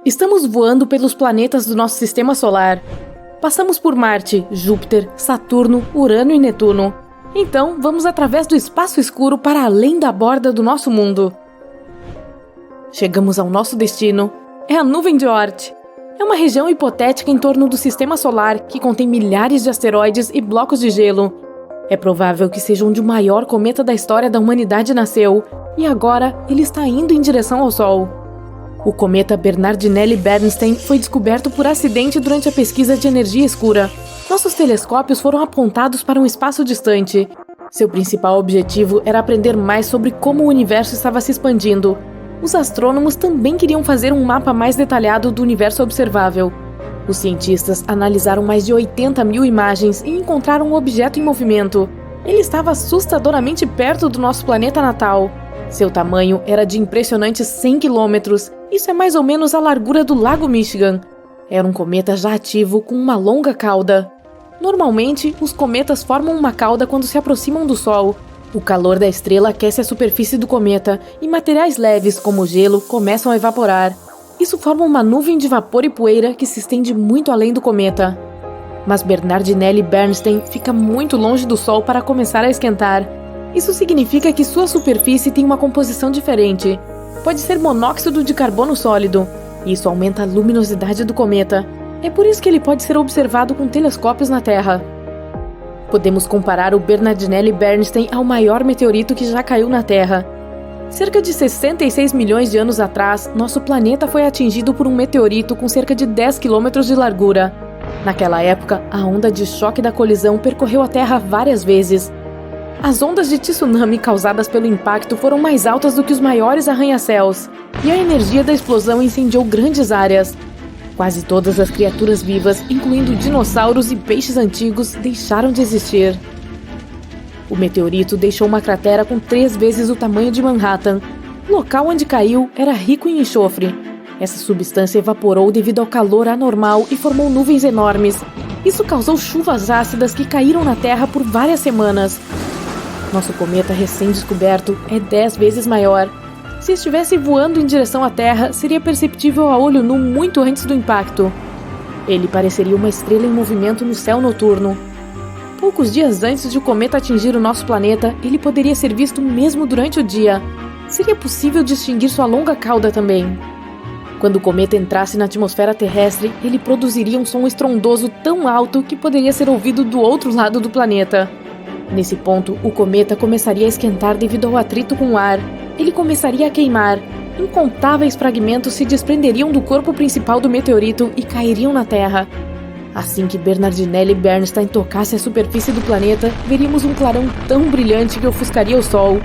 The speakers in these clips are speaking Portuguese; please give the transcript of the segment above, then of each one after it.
Estamos voando pelos planetas do nosso sistema solar. Passamos por Marte, Júpiter, Saturno, Urano e Netuno. Então, vamos através do espaço escuro para além da borda do nosso mundo. Chegamos ao nosso destino. É a nuvem de Oort. É uma região hipotética em torno do sistema solar que contém milhares de asteroides e blocos de gelo. É provável que seja onde o maior cometa da história da humanidade nasceu, e agora ele está indo em direção ao Sol. O cometa Bernardinelli-Bernstein foi descoberto por acidente durante a pesquisa de energia escura. Nossos telescópios foram apontados para um espaço distante. Seu principal objetivo era aprender mais sobre como o universo estava se expandindo. Os astrônomos também queriam fazer um mapa mais detalhado do universo observável. Os cientistas analisaram mais de 80 mil imagens e encontraram um objeto em movimento. Ele estava assustadoramente perto do nosso planeta natal. Seu tamanho era de impressionantes 100 quilômetros. Isso é mais ou menos a largura do Lago Michigan. Era um cometa já ativo com uma longa cauda. Normalmente, os cometas formam uma cauda quando se aproximam do Sol. O calor da estrela aquece a superfície do cometa e materiais leves, como o gelo, começam a evaporar. Isso forma uma nuvem de vapor e poeira que se estende muito além do cometa. Mas Bernardinelli-Bernstein fica muito longe do Sol para começar a esquentar. Isso significa que sua superfície tem uma composição diferente. Pode ser monóxido de carbono sólido. Isso aumenta a luminosidade do cometa. É por isso que ele pode ser observado com telescópios na Terra. Podemos comparar o Bernardinelli-Bernstein ao maior meteorito que já caiu na Terra. Cerca de 66 milhões de anos atrás, nosso planeta foi atingido por um meteorito com cerca de 10 quilômetros de largura. Naquela época, a onda de choque da colisão percorreu a Terra várias vezes. As ondas de tsunami causadas pelo impacto foram mais altas do que os maiores arranha-céus, e a energia da explosão incendiou grandes áreas. Quase todas as criaturas vivas, incluindo dinossauros e peixes antigos, deixaram de existir. O meteorito deixou uma cratera com 3 vezes o tamanho de Manhattan. O local onde caiu era rico em enxofre. Essa substância evaporou devido ao calor anormal e formou nuvens enormes. Isso causou chuvas ácidas que caíram na Terra por várias semanas. Nosso cometa recém-descoberto é 10 vezes maior. Se estivesse voando em direção à Terra, seria perceptível a olho nu muito antes do impacto. Ele pareceria uma estrela em movimento no céu noturno. Poucos dias antes de o cometa atingir o nosso planeta, ele poderia ser visto mesmo durante o dia. Seria possível distinguir sua longa cauda também. Quando o cometa entrasse na atmosfera terrestre, ele produziria um som estrondoso tão alto que poderia ser ouvido do outro lado do planeta. Nesse ponto, o cometa começaria a esquentar devido ao atrito com o ar. Ele começaria a queimar. Incontáveis fragmentos se desprenderiam do corpo principal do meteorito e cairiam na Terra. Assim que Bernardinelli-Bernstein tocasse a superfície do planeta, veríamos um clarão tão brilhante que ofuscaria o Sol.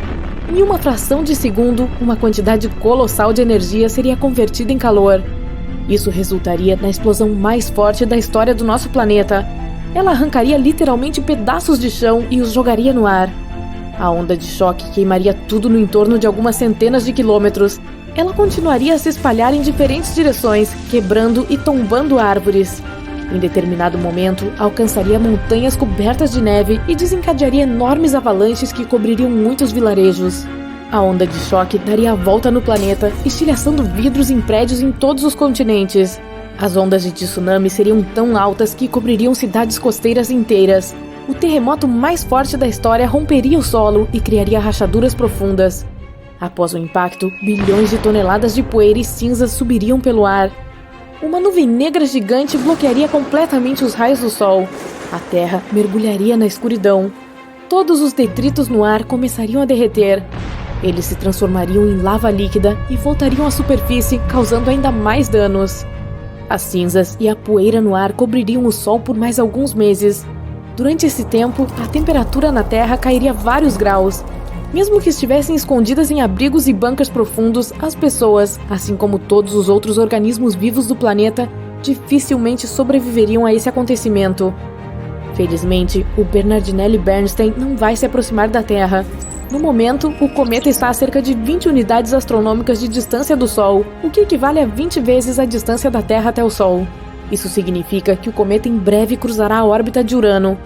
Em uma fração de segundo, uma quantidade colossal de energia seria convertida em calor. Isso resultaria na explosão mais forte da história do nosso planeta. Ela arrancaria literalmente pedaços de chão e os jogaria no ar. A onda de choque queimaria tudo no entorno de algumas centenas de quilômetros. Ela continuaria a se espalhar em diferentes direções, quebrando e tombando árvores. Em determinado momento, alcançaria montanhas cobertas de neve e desencadearia enormes avalanches que cobririam muitos vilarejos. A onda de choque daria a volta no planeta, estilhaçando vidros em prédios em todos os continentes. As ondas de tsunami seriam tão altas que cobririam cidades costeiras inteiras. O terremoto mais forte da história romperia o solo e criaria rachaduras profundas. Após o impacto, bilhões de toneladas de poeira e cinzas subiriam pelo ar. Uma nuvem negra gigante bloquearia completamente os raios do sol. A Terra mergulharia na escuridão. Todos os detritos no ar começariam a derreter. Eles se transformariam em lava líquida e voltariam à superfície, causando ainda mais danos. As cinzas e a poeira no ar cobririam o Sol por mais alguns meses. Durante esse tempo, a temperatura na Terra cairia vários graus. Mesmo que estivessem escondidas em abrigos e bunkers profundos, as pessoas, assim como todos os outros organismos vivos do planeta, dificilmente sobreviveriam a esse acontecimento. Felizmente, o Bernardinelli-Bernstein não vai se aproximar da Terra. No momento, o cometa está a cerca de 20 unidades astronômicas de distância do Sol, o que equivale a 20 vezes a distância da Terra até o Sol. Isso significa que o cometa em breve cruzará a órbita de Urano.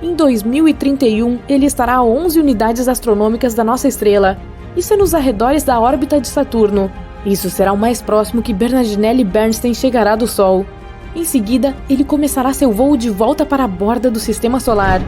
Em 2031, ele estará a 11 unidades astronômicas da nossa estrela. Isso é nos arredores da órbita de Saturno. Isso será o mais próximo que Bernardinelli Bernstein chegará do Sol. Em seguida, ele começará seu voo de volta para a borda do Sistema Solar.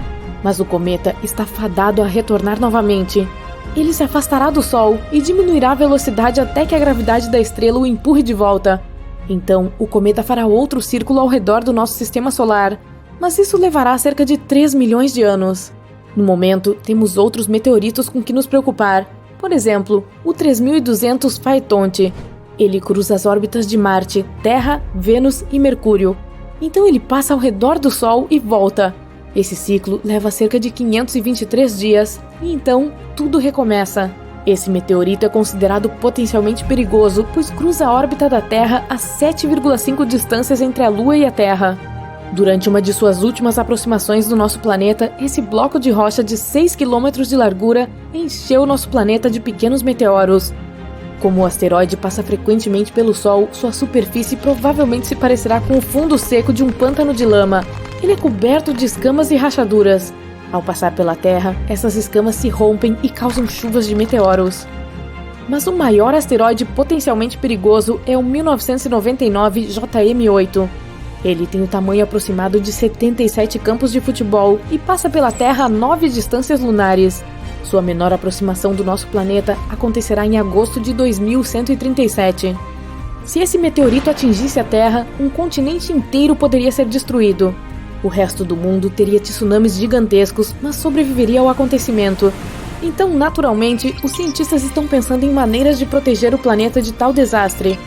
Mas o cometa está fadado a retornar novamente. Ele se afastará do Sol e diminuirá a velocidade até que a gravidade da estrela o empurre de volta. Então, o cometa fará outro círculo ao redor do nosso Sistema Solar, mas isso levará cerca de 3 milhões de anos. No momento, temos outros meteoritos com que nos preocupar. Por exemplo, o 3200 Phaethonte. Ele cruza as órbitas de Marte, Terra, Vênus e Mercúrio. Então ele passa ao redor do Sol e volta. Esse ciclo leva cerca de 523 dias, e então tudo recomeça. Esse meteorito é considerado potencialmente perigoso, pois cruza a órbita da Terra a 7,5 distâncias entre a Lua e a Terra. Durante uma de suas últimas aproximações do nosso planeta, esse bloco de rocha de 6 km de largura encheu nosso planeta de pequenos meteoros. Como o asteroide passa frequentemente pelo Sol, sua superfície provavelmente se parecerá com o fundo seco de um pântano de lama. Ele é coberto de escamas e rachaduras. Ao passar pela Terra, essas escamas se rompem e causam chuvas de meteoros. Mas o maior asteroide potencialmente perigoso é o 1999 JM8. Ele tem o tamanho aproximado de 77 campos de futebol e passa pela Terra a 9 distâncias lunares. Sua menor aproximação do nosso planeta acontecerá em agosto de 2137. Se esse meteorito atingisse a Terra, um continente inteiro poderia ser destruído. O resto do mundo teria tsunamis gigantescos, mas sobreviveria ao acontecimento. Então, naturalmente, os cientistas estão pensando em maneiras de proteger o planeta de tal desastre.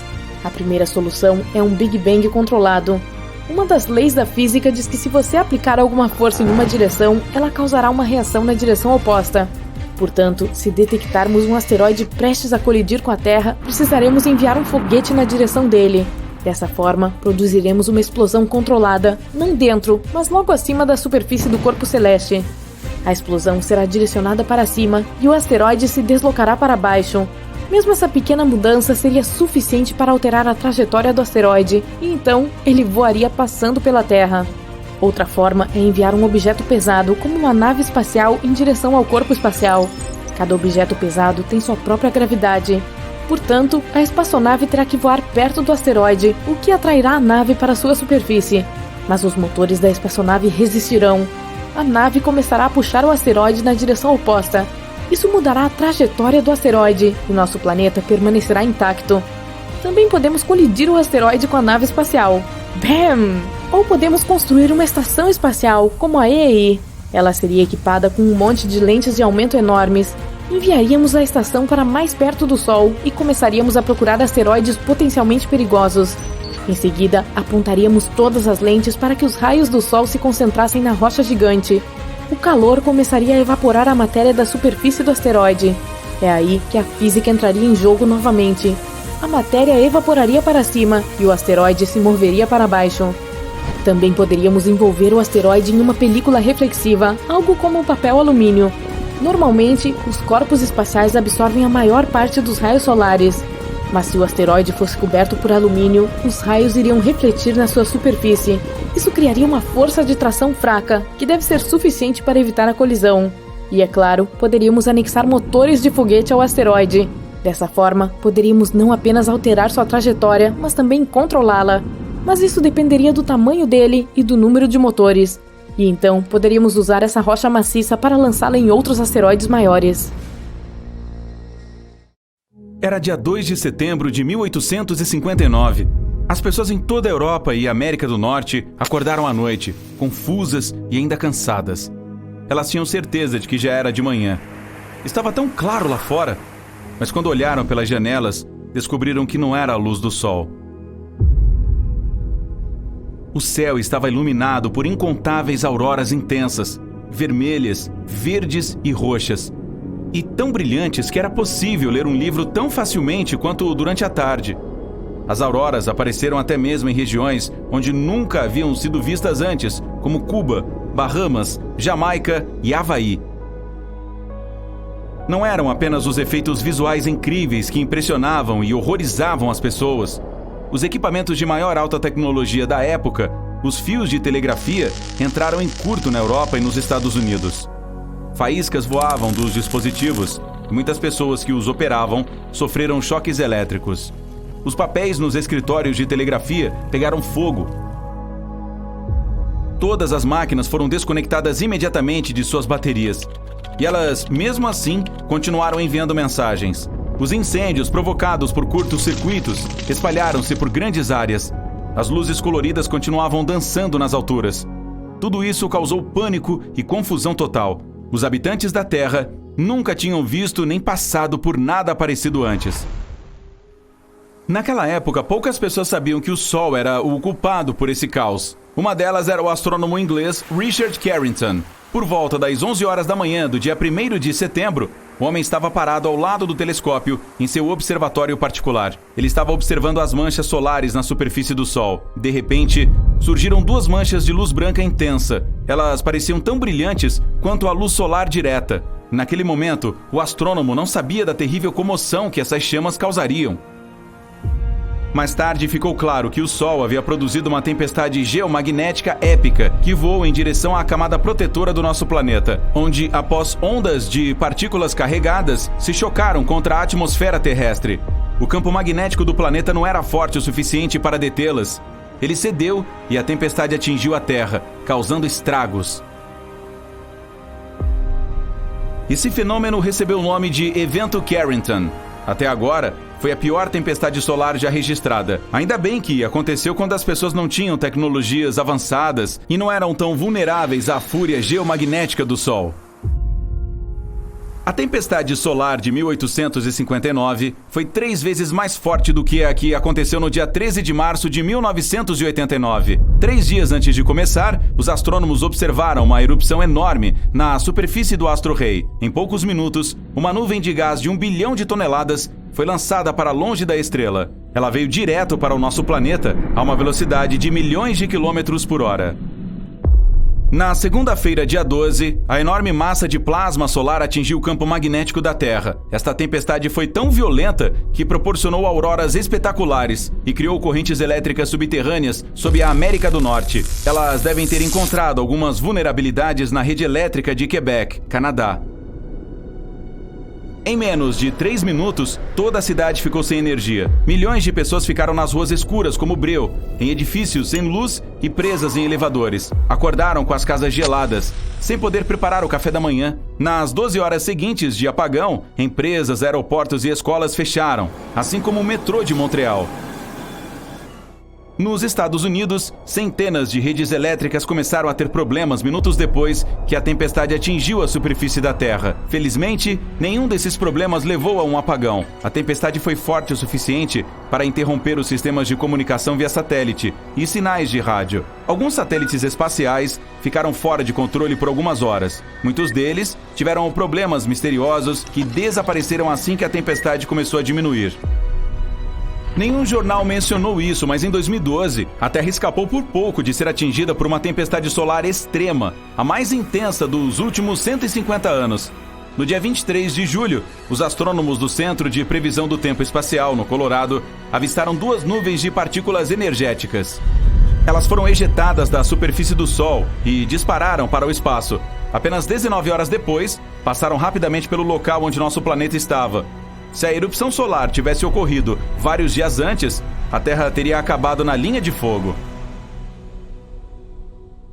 A primeira solução é um Big Bang controlado. Uma das leis da física diz que se você aplicar alguma força em uma direção, ela causará uma reação na direção oposta. Portanto, se detectarmos um asteroide prestes a colidir com a Terra, precisaremos enviar um foguete na direção dele. Dessa forma, produziremos uma explosão controlada, não dentro, mas logo acima da superfície do corpo celeste. A explosão será direcionada para cima e o asteroide se deslocará para baixo. Mesmo essa pequena mudança seria suficiente para alterar a trajetória do asteroide, e então ele voaria passando pela Terra. Outra forma é enviar um objeto pesado, como uma nave espacial, em direção ao corpo espacial. Cada objeto pesado tem sua própria gravidade. Portanto, a espaçonave terá que voar perto do asteroide, o que atrairá a nave para sua superfície. Mas os motores da espaçonave resistirão. A nave começará a puxar o asteroide na direção oposta. Isso mudará a trajetória do asteroide e nosso planeta permanecerá intacto. Também podemos colidir o asteroide com a nave espacial. BAM! Ou podemos construir uma estação espacial, como a EEI. Ela seria equipada com um monte de lentes de aumento enormes. Enviaríamos a estação para mais perto do Sol e começaríamos a procurar asteroides potencialmente perigosos. Em seguida, apontaríamos todas as lentes para que os raios do Sol se concentrassem na rocha gigante. O calor começaria a evaporar a matéria da superfície do asteroide. É aí que a física entraria em jogo novamente. A matéria evaporaria para cima e o asteroide se moveria para baixo. Também poderíamos envolver o asteroide em uma película reflexiva, algo como papel alumínio. Normalmente, os corpos espaciais absorvem a maior parte dos raios solares. Mas se o asteroide fosse coberto por alumínio, os raios iriam refletir na sua superfície. Isso criaria uma força de tração fraca, que deve ser suficiente para evitar a colisão. E, é claro, poderíamos anexar motores de foguete ao asteroide. Dessa forma, poderíamos não apenas alterar sua trajetória, mas também controlá-la. Mas isso dependeria do tamanho dele e do número de motores. E então, poderíamos usar essa rocha maciça para lançá-la em outros asteroides maiores. Era dia 2 de setembro de 1859. As pessoas em toda a Europa e América do Norte acordaram à noite, confusas e ainda cansadas. Elas tinham certeza de que já era de manhã. Estava tão claro lá fora, mas quando olharam pelas janelas, descobriram que não era a luz do sol. O céu estava iluminado por incontáveis auroras intensas, vermelhas, verdes e roxas, e tão brilhantes que era possível ler um livro tão facilmente quanto durante a tarde. As auroras apareceram até mesmo em regiões onde nunca haviam sido vistas antes, como Cuba, Bahamas, Jamaica e Havaí. Não eram apenas os efeitos visuais incríveis que impressionavam e horrorizavam as pessoas. Os equipamentos de maior alta tecnologia da época, os fios de telegrafia, entraram em curto na Europa e nos Estados Unidos. Faíscas voavam dos dispositivos, e muitas pessoas que os operavam sofreram choques elétricos. Os papéis nos escritórios de telegrafia pegaram fogo. Todas as máquinas foram desconectadas imediatamente de suas baterias. E elas, mesmo assim, continuaram enviando mensagens. Os incêndios provocados por curtos-circuitos espalharam-se por grandes áreas. As luzes coloridas continuavam dançando nas alturas. Tudo isso causou pânico e confusão total. Os habitantes da Terra nunca tinham visto nem passado por nada parecido antes. Naquela época, poucas pessoas sabiam que o Sol era o culpado por esse caos. Uma delas era o astrônomo inglês Richard Carrington. Por volta das 11 horas da manhã do dia 1º de setembro, o homem estava parado ao lado do telescópio em seu observatório particular. Ele estava observando as manchas solares na superfície do Sol. De repente, surgiram duas manchas de luz branca intensa. Elas pareciam tão brilhantes quanto a luz solar direta. Naquele momento, o astrônomo não sabia da terrível comoção que essas chamas causariam. Mais tarde ficou claro que o Sol havia produzido uma tempestade geomagnética épica que voa em direção à camada protetora do nosso planeta, onde, após ondas de partículas carregadas, se chocaram contra a atmosfera terrestre. O campo magnético do planeta não era forte o suficiente para detê-las. Ele cedeu e a tempestade atingiu a Terra, causando estragos. Esse fenômeno recebeu o nome de Evento Carrington. Até agora, foi a pior tempestade solar já registrada. Ainda bem que aconteceu quando as pessoas não tinham tecnologias avançadas e não eram tão vulneráveis à fúria geomagnética do Sol. A tempestade solar de 1859 foi 3 vezes mais forte do que a que aconteceu no dia 13 de março de 1989. 3 dias antes de começar, os astrônomos observaram uma erupção enorme na superfície do astro-rei. Em poucos minutos, uma nuvem de gás de 1 bilhão de toneladas foi lançada para longe da estrela. Ela veio direto para o nosso planeta a uma velocidade de milhões de quilômetros por hora. Na segunda-feira, dia 12, a enorme massa de plasma solar atingiu o campo magnético da Terra. Esta tempestade foi tão violenta que proporcionou auroras espetaculares e criou correntes elétricas subterrâneas sob a América do Norte. Elas devem ter encontrado algumas vulnerabilidades na rede elétrica de Quebec, Canadá. Em menos de 3 minutos, toda a cidade ficou sem energia. Milhões de pessoas ficaram nas ruas escuras como breu, em edifícios sem luz e presas em elevadores. Acordaram com as casas geladas, sem poder preparar o café da manhã. Nas 12 horas seguintes de apagão, empresas, aeroportos e escolas fecharam, assim como o metrô de Montreal. Nos Estados Unidos, centenas de redes elétricas começaram a ter problemas minutos depois que a tempestade atingiu a superfície da Terra. Felizmente, nenhum desses problemas levou a um apagão. A tempestade foi forte o suficiente para interromper os sistemas de comunicação via satélite e sinais de rádio. Alguns satélites espaciais ficaram fora de controle por algumas horas. Muitos deles tiveram problemas misteriosos que desapareceram assim que a tempestade começou a diminuir. Nenhum jornal mencionou isso, mas em 2012, a Terra escapou por pouco de ser atingida por uma tempestade solar extrema, a mais intensa dos últimos 150 anos. No dia 23 de julho, os astrônomos do Centro de Previsão do Tempo Espacial, no Colorado, avistaram 2 nuvens de partículas energéticas. Elas foram ejetadas da superfície do Sol e dispararam para o espaço. Apenas 19 horas depois, passaram rapidamente pelo local onde nosso planeta estava. Se a erupção solar tivesse ocorrido vários dias antes, a Terra teria acabado na linha de fogo.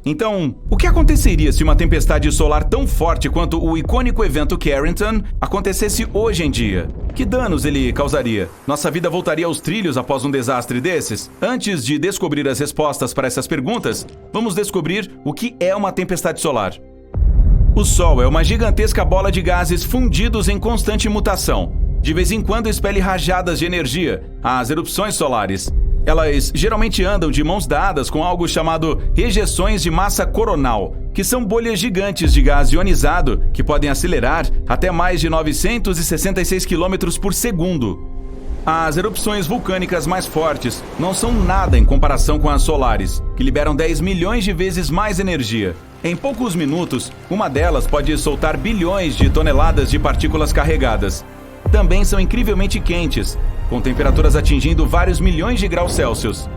Então, o que aconteceria se uma tempestade solar tão forte quanto o icônico evento Carrington acontecesse hoje em dia? Que danos ele causaria? Nossa vida voltaria aos trilhos após um desastre desses? Antes de descobrir as respostas para essas perguntas, vamos descobrir o que é uma tempestade solar. O Sol é uma gigantesca bola de gases fundidos em constante mutação. De vez em quando expele rajadas de energia, as erupções solares. Elas geralmente andam de mãos dadas com algo chamado ejeções de massa coronal, que são bolhas gigantes de gás ionizado que podem acelerar até mais de 966 km por segundo. As erupções vulcânicas mais fortes não são nada em comparação com as solares, que liberam 10 milhões de vezes mais energia. Em poucos minutos, uma delas pode soltar bilhões de toneladas de partículas carregadas. Também são incrivelmente quentes, com temperaturas atingindo vários milhões de graus Celsius.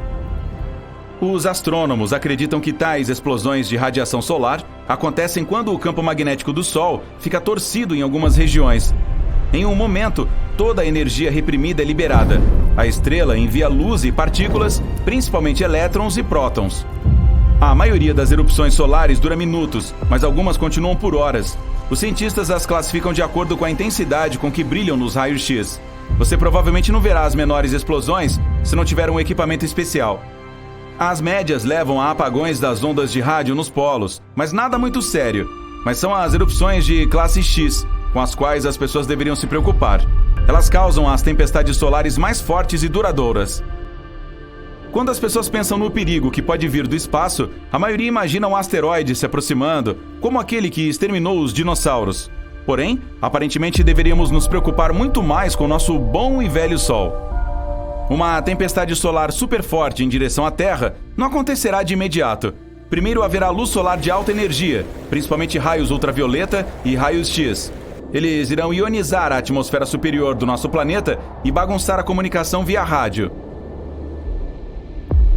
Os astrônomos acreditam que tais explosões de radiação solar acontecem quando o campo magnético do Sol fica torcido em algumas regiões. Em um momento, toda a energia reprimida é liberada. A estrela envia luz e partículas, principalmente elétrons e prótons. A maioria das erupções solares dura minutos, mas algumas continuam por horas. Os cientistas as classificam de acordo com a intensidade com que brilham nos raios X. Você provavelmente não verá as menores explosões se não tiver um equipamento especial. As médias levam a apagões das ondas de rádio nos polos, mas nada muito sério. Mas são as erupções de classe X, com as quais as pessoas deveriam se preocupar. Elas causam as tempestades solares mais fortes e duradouras. Quando as pessoas pensam no perigo que pode vir do espaço, a maioria imagina um asteroide se aproximando, como aquele que exterminou os dinossauros. Porém, aparentemente deveríamos nos preocupar muito mais com o nosso bom e velho Sol. Uma tempestade solar super forte em direção à Terra não acontecerá de imediato. Primeiro haverá luz solar de alta energia, principalmente raios ultravioleta e raios X. Eles irão ionizar a atmosfera superior do nosso planeta e bagunçar a comunicação via rádio.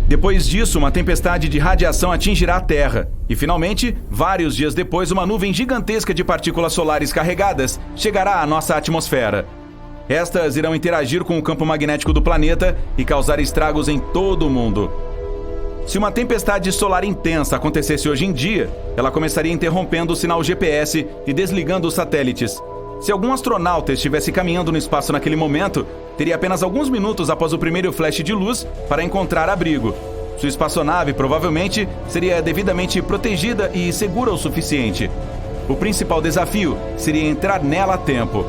Depois disso, uma tempestade de radiação atingirá a Terra. E, finalmente, vários dias depois, uma nuvem gigantesca de partículas solares carregadas chegará à nossa atmosfera. Estas irão interagir com o campo magnético do planeta e causar estragos em todo o mundo. Se uma tempestade solar intensa acontecesse hoje em dia, ela começaria interrompendo o sinal GPS e desligando os satélites. Se algum astronauta estivesse caminhando no espaço naquele momento, teria apenas alguns minutos após o primeiro flash de luz para encontrar abrigo. Sua espaçonave provavelmente seria devidamente protegida e segura o suficiente. O principal desafio seria entrar nela a tempo.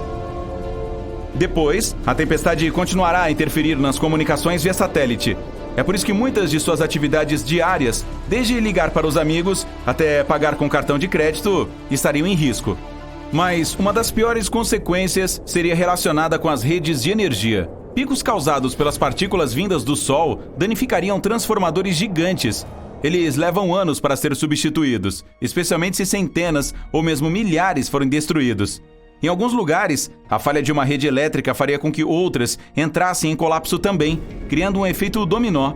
Depois, a tempestade continuará a interferir nas comunicações via satélite. É por isso que muitas de suas atividades diárias, desde ligar para os amigos até pagar com cartão de crédito, estariam em risco. Mas uma das piores consequências seria relacionada com as redes de energia. Picos causados pelas partículas vindas do Sol danificariam transformadores gigantes. Eles levam anos para ser substituídos, especialmente se centenas ou mesmo milhares forem destruídos. Em alguns lugares, a falha de uma rede elétrica faria com que outras entrassem em colapso também, criando um efeito dominó.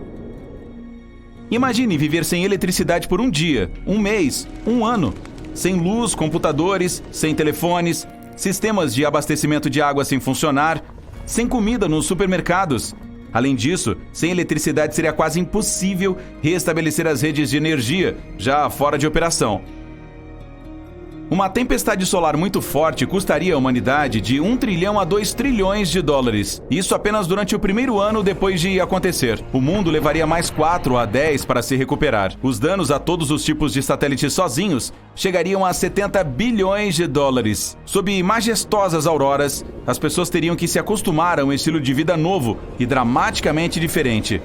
Imagine viver sem eletricidade por um dia, um mês, um ano. Sem luz, computadores, sem telefones, sistemas de abastecimento de água sem funcionar, sem comida nos supermercados. Além disso, sem eletricidade seria quase impossível restabelecer as redes de energia, já fora de operação. Uma tempestade solar muito forte custaria à humanidade de 1 trilhão a 2 trilhões de dólares. Isso apenas durante o primeiro ano depois de acontecer. O mundo levaria mais 4 a 10 para se recuperar. Os danos a todos os tipos de satélites sozinhos chegariam a 70 bilhões de dólares. Sob majestosas auroras, as pessoas teriam que se acostumar a um estilo de vida novo e dramaticamente diferente.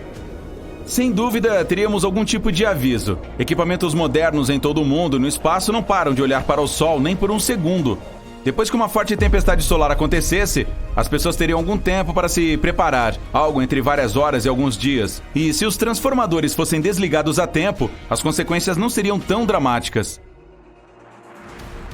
Sem dúvida, teríamos algum tipo de aviso. Equipamentos modernos em todo o mundo no espaço não param de olhar para o Sol nem por um segundo. Depois que uma forte tempestade solar acontecesse, as pessoas teriam algum tempo para se preparar, algo entre várias horas e alguns dias. E se os transformadores fossem desligados a tempo, as consequências não seriam tão dramáticas.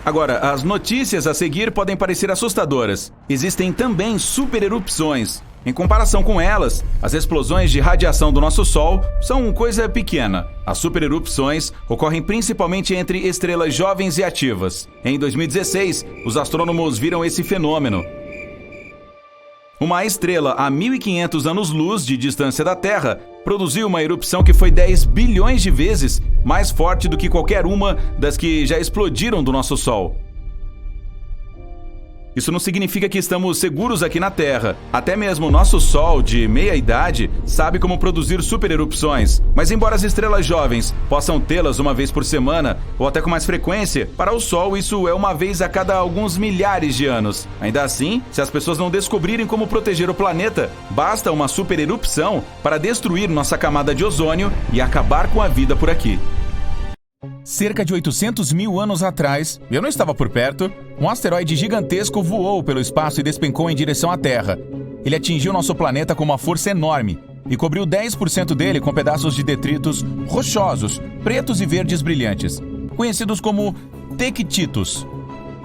Agora, as notícias a seguir podem parecer assustadoras. Existem também supererupções. Em comparação com elas, as explosões de radiação do nosso Sol são coisa pequena. As supererupções ocorrem principalmente entre estrelas jovens e ativas. Em 2016, os astrônomos viram esse fenômeno. Uma estrela a 1.500 anos-luz de distância da Terra produziu uma erupção que foi 10 bilhões de vezes mais forte do que qualquer uma das que já explodiram do nosso Sol. Isso não significa que estamos seguros aqui na Terra. Até mesmo o nosso Sol, de meia-idade, sabe como produzir supererupções. Mas embora as estrelas jovens possam tê-las uma vez por semana, ou até com mais frequência, para o Sol isso é uma vez a cada alguns milhares de anos. Ainda assim, se as pessoas não descobrirem como proteger o planeta, basta uma supererupção para destruir nossa camada de ozônio e acabar com a vida por aqui. Cerca de 800 mil anos atrás, eu não estava por perto, um asteroide gigantesco voou pelo espaço e despencou em direção à Terra. Ele atingiu nosso planeta com uma força enorme e cobriu 10% dele com pedaços de detritos rochosos, pretos e verdes brilhantes, conhecidos como tectitos.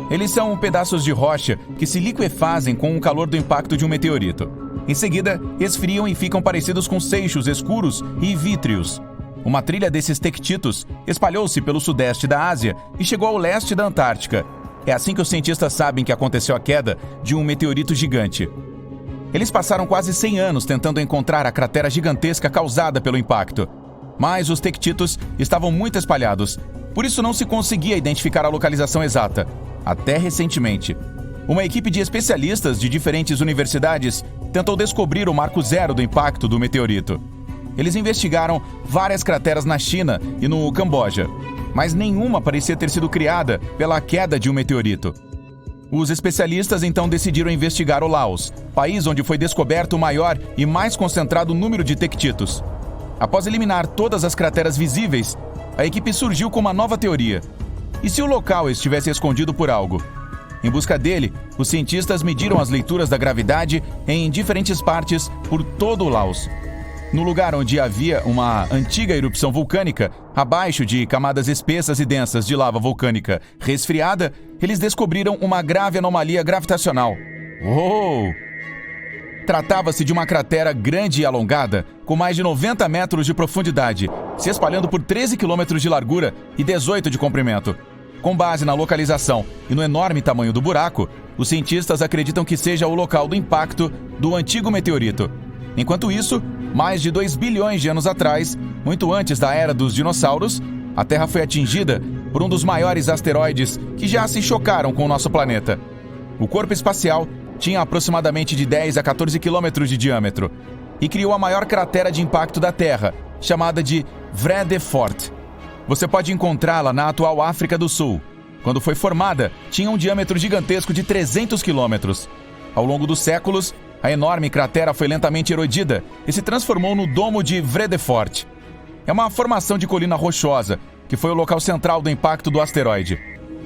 Eles são pedaços de rocha que se liquefazem com o calor do impacto de um meteorito. Em seguida, esfriam e ficam parecidos com seixos escuros e vítreos. Uma trilha desses tectitos espalhou-se pelo sudeste da Ásia e chegou ao leste da Antártica. É assim que os cientistas sabem que aconteceu a queda de um meteorito gigante. Eles passaram quase 100 anos tentando encontrar a cratera gigantesca causada pelo impacto. Mas os tectitos estavam muito espalhados, por isso não se conseguia identificar a localização exata, até recentemente. Uma equipe de especialistas de diferentes universidades tentou descobrir o marco zero do impacto do meteorito. Eles investigaram várias crateras na China e no Camboja, mas nenhuma parecia ter sido criada pela queda de um meteorito. Os especialistas então decidiram investigar o Laos, país onde foi descoberto o maior e mais concentrado número de tectitos. Após eliminar todas as crateras visíveis, a equipe surgiu com uma nova teoria. E se o local estivesse escondido por algo? Em busca dele, os cientistas mediram as leituras da gravidade em diferentes partes por todo o Laos. No lugar onde havia uma antiga erupção vulcânica, abaixo de camadas espessas e densas de lava vulcânica resfriada, eles descobriram uma grave anomalia gravitacional. Uou! Tratava-se de uma cratera grande e alongada, com mais de 90 metros de profundidade, se espalhando por 13 quilômetros de largura e 18 de comprimento. Com base na localização e no enorme tamanho do buraco, os cientistas acreditam que seja o local do impacto do antigo meteorito. Enquanto isso, mais de 2 bilhões de anos atrás, muito antes da era dos dinossauros, a Terra foi atingida por um dos maiores asteroides que já se chocaram com o nosso planeta. O corpo espacial tinha aproximadamente de 10 a 14 quilômetros de diâmetro e criou a maior cratera de impacto da Terra, chamada de Vredefort. Você pode encontrá-la na atual África do Sul. Quando foi formada, tinha um diâmetro gigantesco de 300 quilômetros. Ao longo dos séculos, a enorme cratera foi lentamente erodida e se transformou no Domo de Vredefort. É uma formação de colina rochosa, que foi o local central do impacto do asteroide.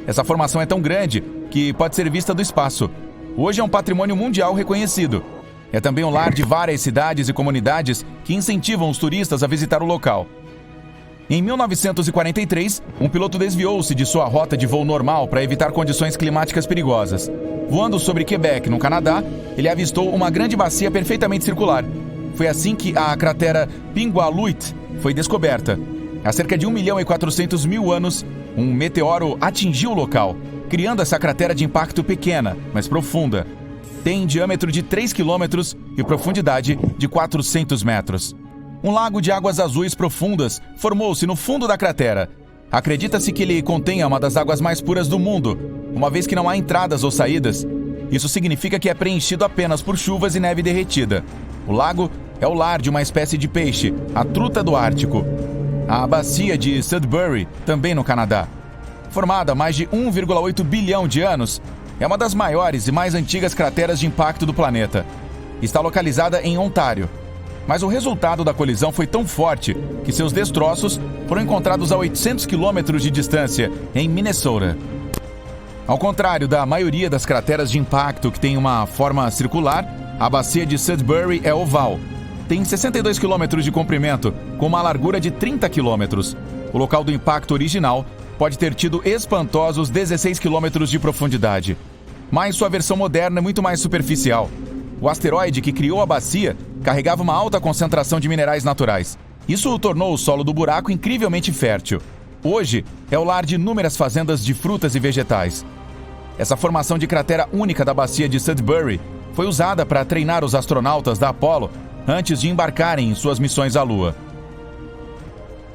Essa formação é tão grande que pode ser vista do espaço. Hoje é um patrimônio mundial reconhecido. É também o lar de várias cidades e comunidades que incentivam os turistas a visitar o local. Em 1943, um piloto desviou-se de sua rota de voo normal para evitar condições climáticas perigosas. Voando sobre Quebec, no Canadá, ele avistou uma grande bacia perfeitamente circular. Foi assim que a cratera Pingualuit foi descoberta. Há cerca de 1.400.000 anos, um meteoro atingiu o local, criando essa cratera de impacto pequena, mas profunda. Tem diâmetro de 3 quilômetros e profundidade de 400 metros. Um lago de águas azuis profundas formou-se no fundo da cratera. Acredita-se que ele contenha uma das águas mais puras do mundo, uma vez que não há entradas ou saídas. Isso significa que é preenchido apenas por chuvas e neve derretida. O lago é o lar de uma espécie de peixe, a truta do Ártico. A bacia de Sudbury, também no Canadá. Formada há mais de 1,8 bilhão de anos, é uma das maiores e mais antigas crateras de impacto do planeta. Está localizada em Ontário. Mas o resultado da colisão foi tão forte que seus destroços foram encontrados a 800 quilômetros de distância, em Minnesota. Ao contrário da maioria das crateras de impacto que tem uma forma circular, a bacia de Sudbury é oval. Tem 62 quilômetros de comprimento, com uma largura de 30 quilômetros. O local do impacto original pode ter tido espantosos 16 quilômetros de profundidade. Mas sua versão moderna é muito mais superficial. O asteroide que criou a bacia carregava uma alta concentração de minerais naturais. Isso tornou o solo do buraco incrivelmente fértil. Hoje, é o lar de inúmeras fazendas de frutas e vegetais. Essa formação de cratera única da bacia de Sudbury foi usada para treinar os astronautas da Apollo antes de embarcarem em suas missões à Lua.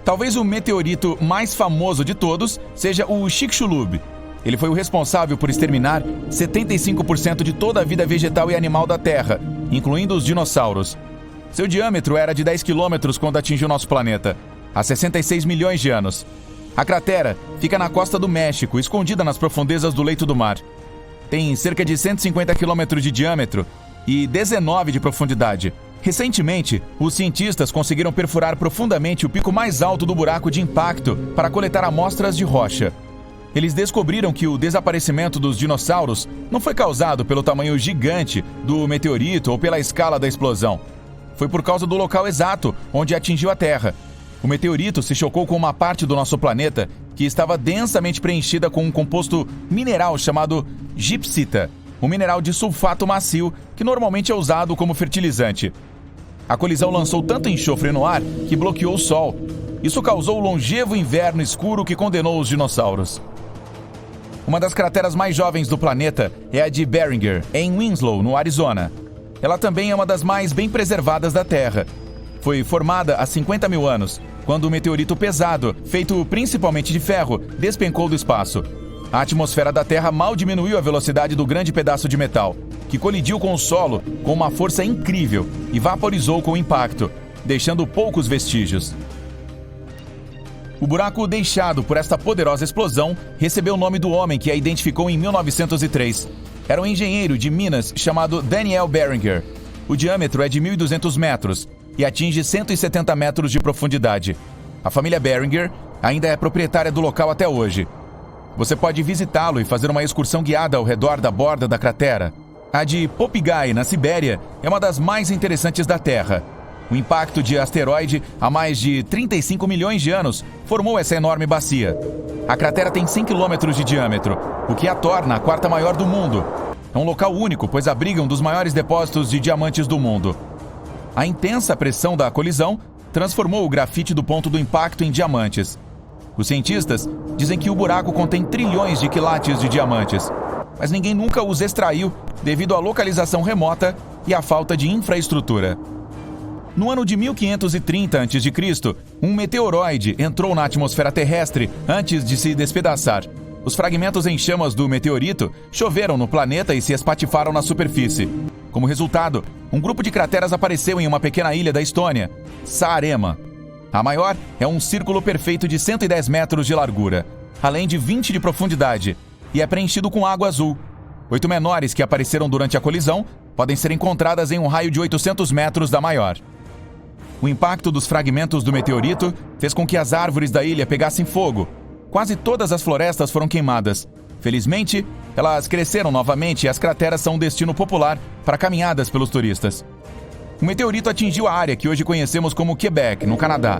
Talvez o meteorito mais famoso de todos seja o Chicxulub. Ele foi o responsável por exterminar 75% de toda a vida vegetal e animal da Terra, incluindo os dinossauros. Seu diâmetro era de 10 quilômetros quando atingiu nosso planeta, há 66 milhões de anos. A cratera fica na costa do México, escondida nas profundezas do leito do mar. Tem cerca de 150 quilômetros de diâmetro e 19 de profundidade. Recentemente, os cientistas conseguiram perfurar profundamente o pico mais alto do buraco de impacto para coletar amostras de rocha. Eles descobriram que o desaparecimento dos dinossauros não foi causado pelo tamanho gigante do meteorito ou pela escala da explosão. Foi por causa do local exato onde atingiu a Terra. O meteorito se chocou com uma parte do nosso planeta que estava densamente preenchida com um composto mineral chamado gipsita, um mineral de sulfato macio que normalmente é usado como fertilizante. A colisão lançou tanto enxofre no ar que bloqueou o Sol. Isso causou o longevo inverno escuro que condenou os dinossauros. Uma das crateras mais jovens do planeta é a de Barringer, em Winslow, no Arizona. Ela também é uma das mais bem preservadas da Terra. Foi formada há 50 mil anos, quando um meteorito pesado, feito principalmente de ferro, despencou do espaço. A atmosfera da Terra mal diminuiu a velocidade do grande pedaço de metal, que colidiu com o solo com uma força incrível e vaporizou com o impacto, deixando poucos vestígios. O buraco deixado por esta poderosa explosão recebeu o nome do homem que a identificou em 1903. Era um engenheiro de Minas chamado Daniel Barringer. O diâmetro é de 1.200 metros e atinge 170 metros de profundidade. A família Barringer ainda é proprietária do local até hoje. Você pode visitá-lo e fazer uma excursão guiada ao redor da borda da cratera. A de Popigai, na Sibéria, é uma das mais interessantes da Terra. O impacto de asteroide há mais de 35 milhões de anos formou essa enorme bacia. A cratera tem 100 quilômetros de diâmetro, o que a torna a quarta maior do mundo. É um local único, pois abriga um dos maiores depósitos de diamantes do mundo. A intensa pressão da colisão transformou o grafite do ponto do impacto em diamantes. Os cientistas dizem que o buraco contém trilhões de quilates de diamantes, mas ninguém nunca os extraiu devido à localização remota e à falta de infraestrutura. No ano de 1530 a.C., um meteoroide entrou na atmosfera terrestre antes de se despedaçar. Os fragmentos em chamas do meteorito choveram no planeta e se espatifaram na superfície. Como resultado, um grupo de crateras apareceu em uma pequena ilha da Estônia, Saaremaa. A maior é um círculo perfeito de 110 metros de largura, além de 20 de profundidade, e é preenchido com água azul. 8 menores que apareceram durante a colisão podem ser encontradas em um raio de 800 metros da maior. O impacto dos fragmentos do meteorito fez com que as árvores da ilha pegassem fogo. Quase todas as florestas foram queimadas. Felizmente, elas cresceram novamente e as crateras são um destino popular para caminhadas pelos turistas. O meteorito atingiu a área que hoje conhecemos como Quebec, no Canadá,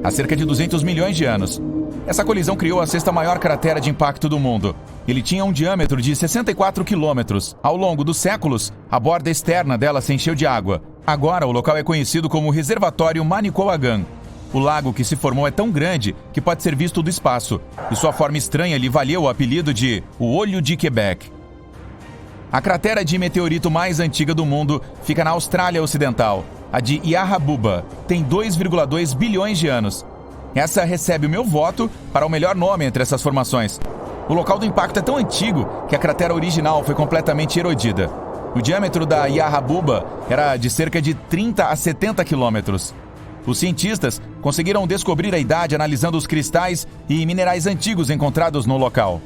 há cerca de 200 milhões de anos. Essa colisão criou a sexta maior cratera de impacto do mundo. Ele tinha um diâmetro de 64 quilômetros. Ao longo dos séculos, a borda externa dela se encheu de água. Agora, o local é conhecido como Reservatório Manicouagan. O lago que se formou é tão grande que pode ser visto do espaço, e sua forma estranha lhe valeu o apelido de o Olho de Quebec. A cratera de meteorito mais antiga do mundo fica na Austrália Ocidental. A de Yarrabuba tem 2,2 bilhões de anos. Essa recebe o meu voto para o melhor nome entre essas formações. O local do impacto é tão antigo que a cratera original foi completamente erodida. O diâmetro da Yarrabuba era de cerca de 30 a 70 quilômetros. Os cientistas conseguiram descobrir a idade analisando os cristais e minerais antigos encontrados no local.